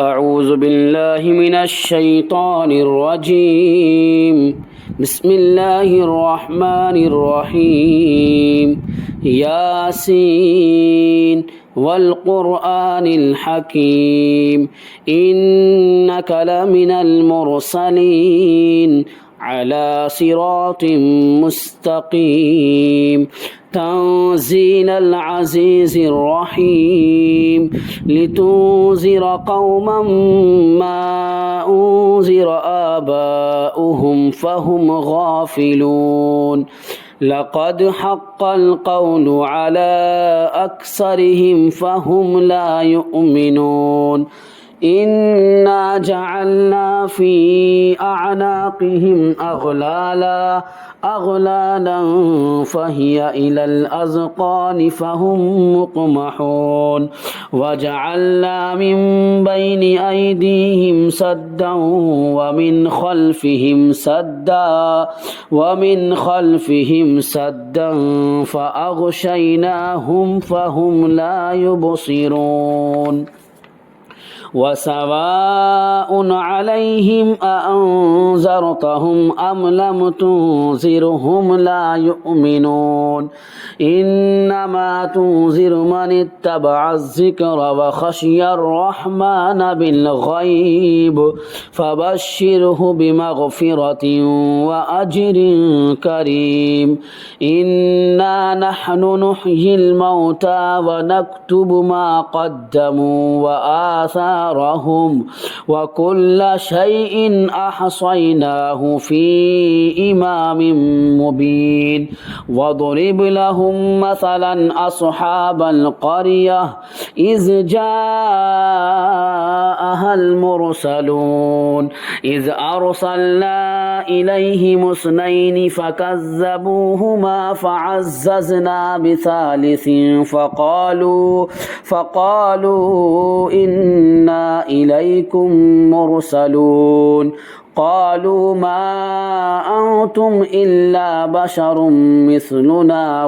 أعوذ بالله من الشيطان الرجيم بسم الله الرحمن الرحيم ياسين والقرآن الحكيم إنك لمن المرسلين على صراط مستقيم تنزيل العزيز الرحيم لتنذر قوما ما أنذر آباؤهم فهم غافلون لقد حق القول على أكثرهم فهم لا يؤمنون إنا جعلنا في أعناقهم أغلالا فهي إلى الأذقان فهم مقمحون وجعلنا من بين أيديهم سدا ومن خلفهم سدا فأغشيناهم فهم لا يبصرون وسواء عليهم أأنذرتهم أم لم تنذرهم لا يؤمنون إنما تنذر من اتبع الذكر وخشي الرحمن بالغيب فبشره بمغفرة وأجر كريم إنا نحن نحيي الموتى ونكتب ما قدموا وآثارهم وكل شيء أحصيناه في إمام مبين واضرب لهم مثلا أصحاب القرية إذ جاءها المرسلون إذ أرسلنا إليهم اثنين فكذبوهما فعززنا بثالث فقالوا إنا إليكم مرسلون قالوا ما أنتم إلا بشر مثلنا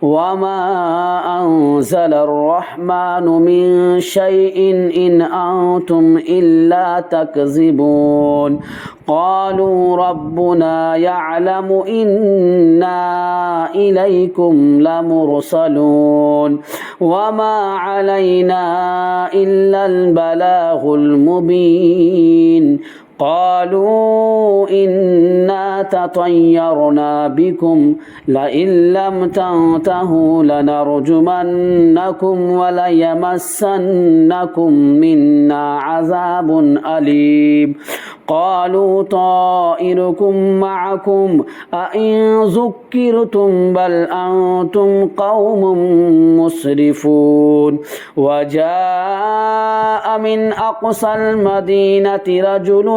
وما أنزل الرحمن من شيء إن أنتم إلا تكذبون قالوا ربنا يعلم إنا إليكم لمرسلون وما علينا إلا البلاغ المبين قالوا إنا تطيرنا بكم لئن لم تنتهوا لنرجمنكم وليمسنكم منا عذاب أليم قالوا طائركم معكم أئن ذكرتم بل أنتم قوم مسرفون وجاء من أقصى المدينة رجل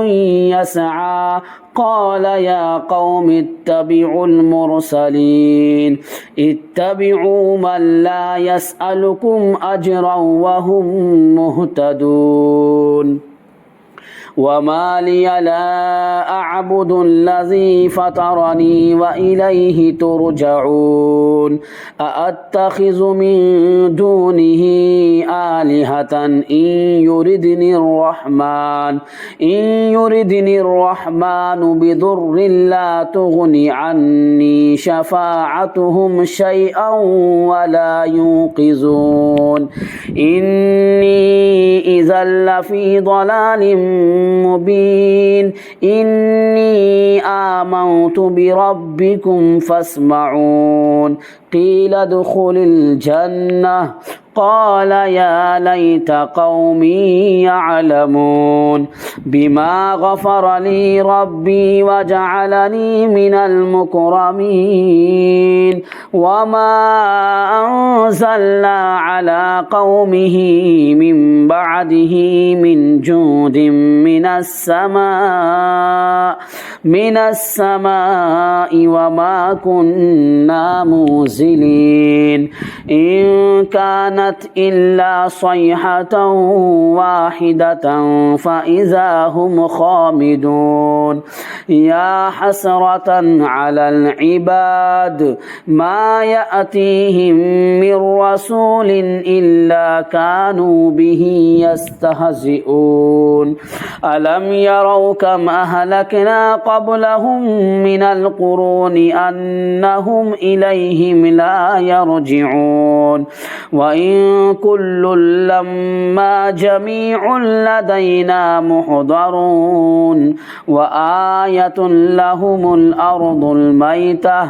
يسعى قال يا قوم اتبعوا المرسلين اتبعوا من لا يسألكم أجرا وهم مهتدون وما لي لا أعبد الذي فطرني وإليه ترجعون أأتخذ من دونه آلهة إن يردني الرحمن بضر لا تغني عني شفاعتهم شيئا ولا ينقذون إني إذا لفي ضلال مبين إني آمنت بربكم فاسمعون قيل ادخل الجنة قال يا ليت قومي يعلمون بما غفر لي ربي وجعلني من المكرمين وما أنزلنا على قومه من بعده من جود من السماء من السماء وما كنا منزلين إن كانت إلا صيحة واحدة فإذا هم خامدون يا حسرة على العباد ما يأتيهم من رسول إلا كانوا به يستهزئون ألم يروا كم أهلكنا قبلهم من القرون أنهم إليهم لا يرجعون وإن كل لما جميع لدينا محضرون وآية لهم الأرض الميتة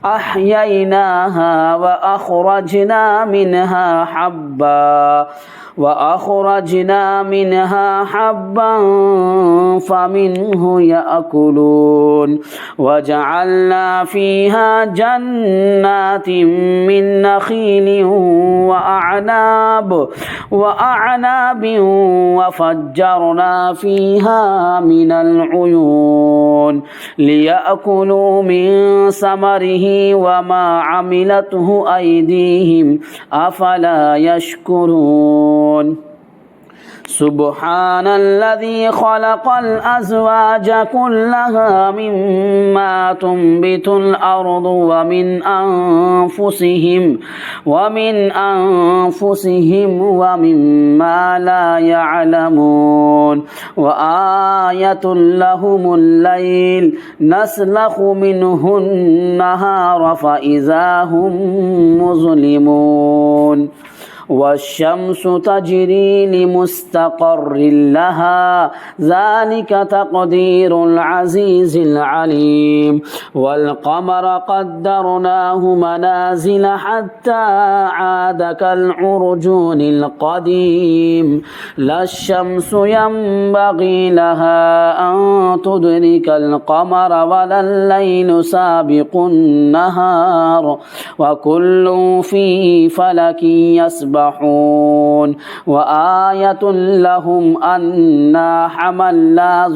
أحييناها وأخرجنا منها حبا فمنه يأكلون وجعلنا فيها جنات من نخيل وأعناب وفجرنا فيها من العيون ليأكلوا من ثمره وما عملته أيديهم أفلا يشكرون سبحان الذي خلق الأزواج كلها مما تنبت الأرض ومن أنفسهم ومما لا يعلمون وآية لهم الليل نسلخ منه النهار فإذا هم مظلمون والشمس تجري لمستقر لها ذلك تقدير العزيز العليم والقمر قدرناه منازل حتى عاد كالعرجون القديم لا الشمس ينبغي لها أن تدرك القمر ولا الليل سابق النهار وكل في فلك يسبحون وآية لهم أنا حملنا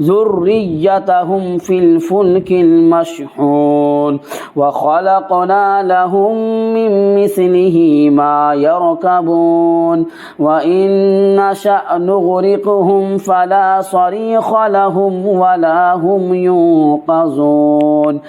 ذريتهم في الفلك المشحون وخلقنا لهم من مثله ما يركبون وإن نشأ نغرقهم فلا صريخ لهم ولا هم ينقذون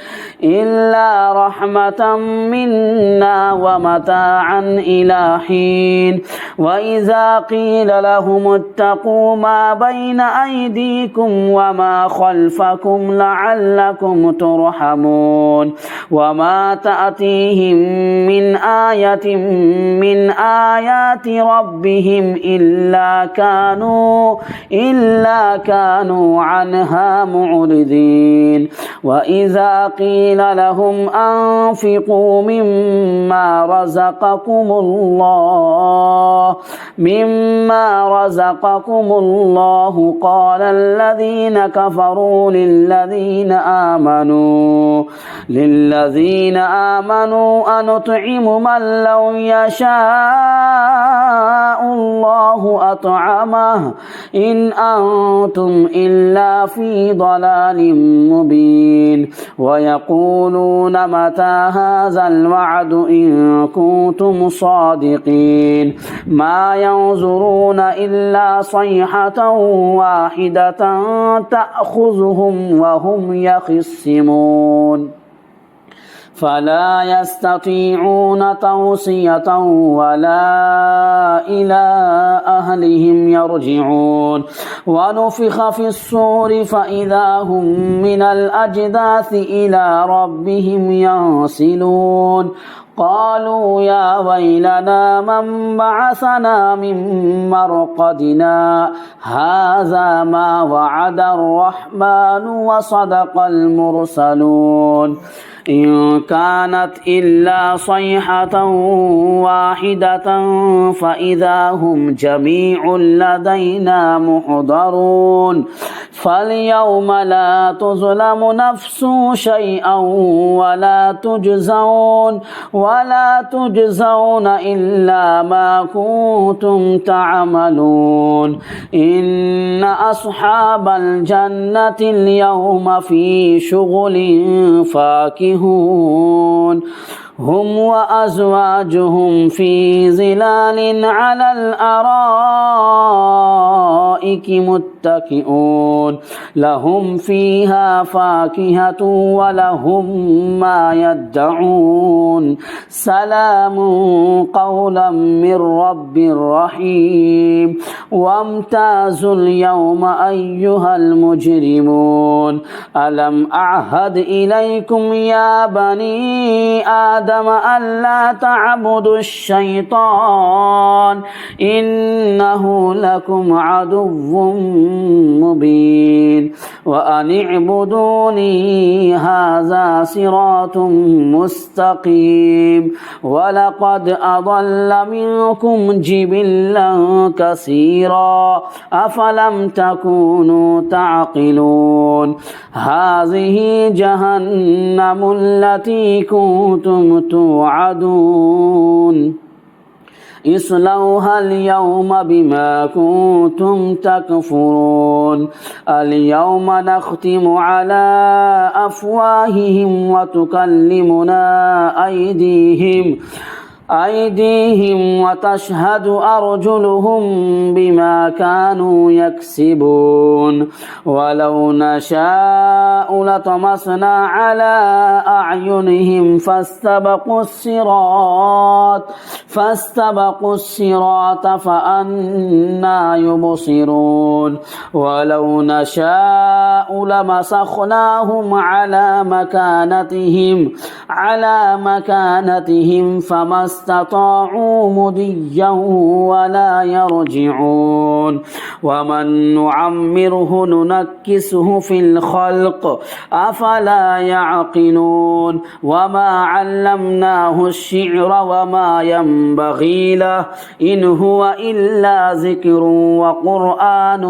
إلا رحمة منا ومتاعا إلى حين وإذا قيل لهم اتقوا ما بين أيديكم وما خلفكم لعلكم ترحمون وما تأتيهم من آية من آيات ربهم إلا كانوا عنها معرضين وإذا قيل لهم أنفقوا مما رزقكم الله قال الذين كفروا للذين آمنوا أنطعم من لو يشاء الله أطعمه إن أنتم إلا في ضلال مبين ويقولون متى هذا الوعد إن كنتم صادقين ما ينظرون إلا صيحة واحدة تأخذهم وهم يخصمون فلا يستطيعون توصية ولا إلى أهلهم يرجعون ونفخ في الصور فإذا هم من الأجداث إلى ربهم ينسلون قالوا يا ويلنا من بعثنا من مرقدنا هذا ما وعد الرحمن وصدق المرسلون إن كانت إلا صيحة واحدة فإذا هم جميع لدينا محضرون فاليوم لا تظلم نفس شيئا ولا تجزون إلا ما كنتم تعملون إن أصحاب الجنة اليوم في شغل فاكهون هم وأزواجهم في ظلال على الأرائك متكئون لهم فيها فاكهة ولهم ما يدعون سلام قولا من رب رحيم وامتازوا اليوم أيها المجرمون ألم أعهد إليكم يا بني آدم ألا تعبدوا الشيطان إنه لكم عدو مبين وأن اعبدوني هذا صراط مستقيم ولقد أضل منكم جبلا كثيرا أفلم تكونوا تعقلون هذه جهنم التي كنتم توعدون اصلوها اليوم بما كنتم تكفرون اليوم نختم على أفواههم وتكلمنا أيديهم وتشهد أرجلهم بما كانوا يكسبون ولو نشاء لطمسنا على أعينهم فاستبقوا الصراط فأنى يبصرون ولو نشاء لمسخناهم على مكانتهم فما استطاعوا مضيا ولا يرجعون ومن نعمره ننكسه في الخلق أفلا يعقلون وما علمناه الشعر وما ينبغي له إن هو إلا ذكر وقرآن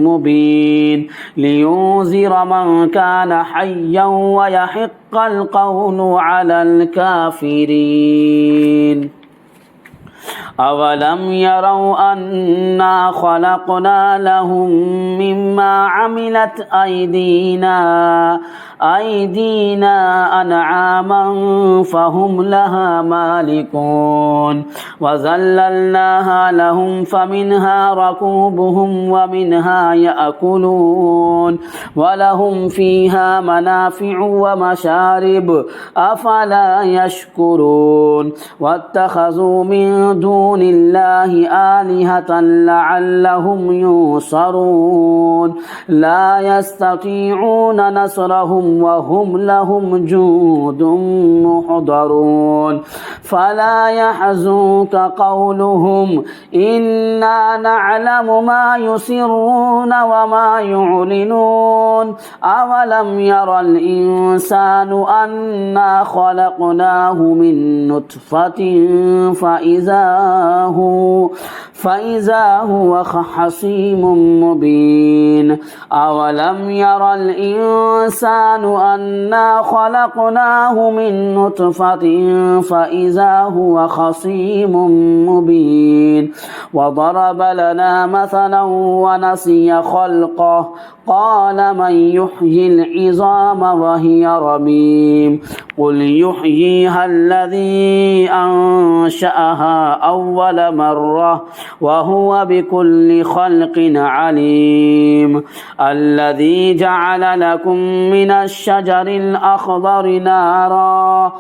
مبين لينذر من كان حيا ويحق القول على الكافرين أولم يروا أنا خلقنا لهم مما عملت أيدينا أنعاما فهم لها مالكون وذللناها لهم فمنها ركوبهم ومنها يأكلون ولهم فيها منافع ومشارب أفلا يشكرون واتخذوا من دون الله آلهة لعلهم ينصرون لا يستطيعون نصرهم وهم لهم جند محضرون فلا يحزنك قولهم إنا نعلم ما يسرون وما يعلنون أولم ير الإنسان أنا خلقناه من نطفة فإذا هو خصيم مبين أولم ير الإنسان أنا خلقناه من نطفة فإذا هو خصيم مبين وضرب لنا مثلا ونسي خلقه قال من يحيي العظام وهي رميم قل يحييها الذي أنشأها أول مرة وهو بكل خلق عليم الذي جعل لكم من الشجر الأخضر نارا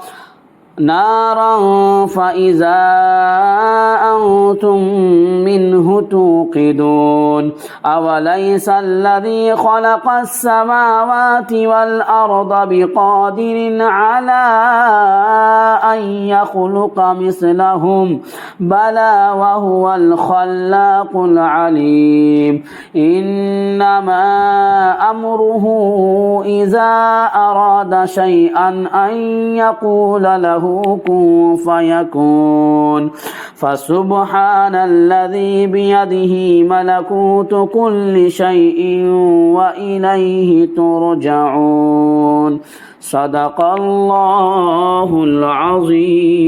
فإذا أنتم منه توقدون أوليس الذي خلق السماوات والأرض بقادر على أن يخلق مثلهم بلى وهو الخلاق العليم إنما أمره إذا أراد شيئا أن يقول له كن فيكون فسبحان الذي بيده بيده ملكوت كل شيء وإليه ترجعون صدق الله العظيم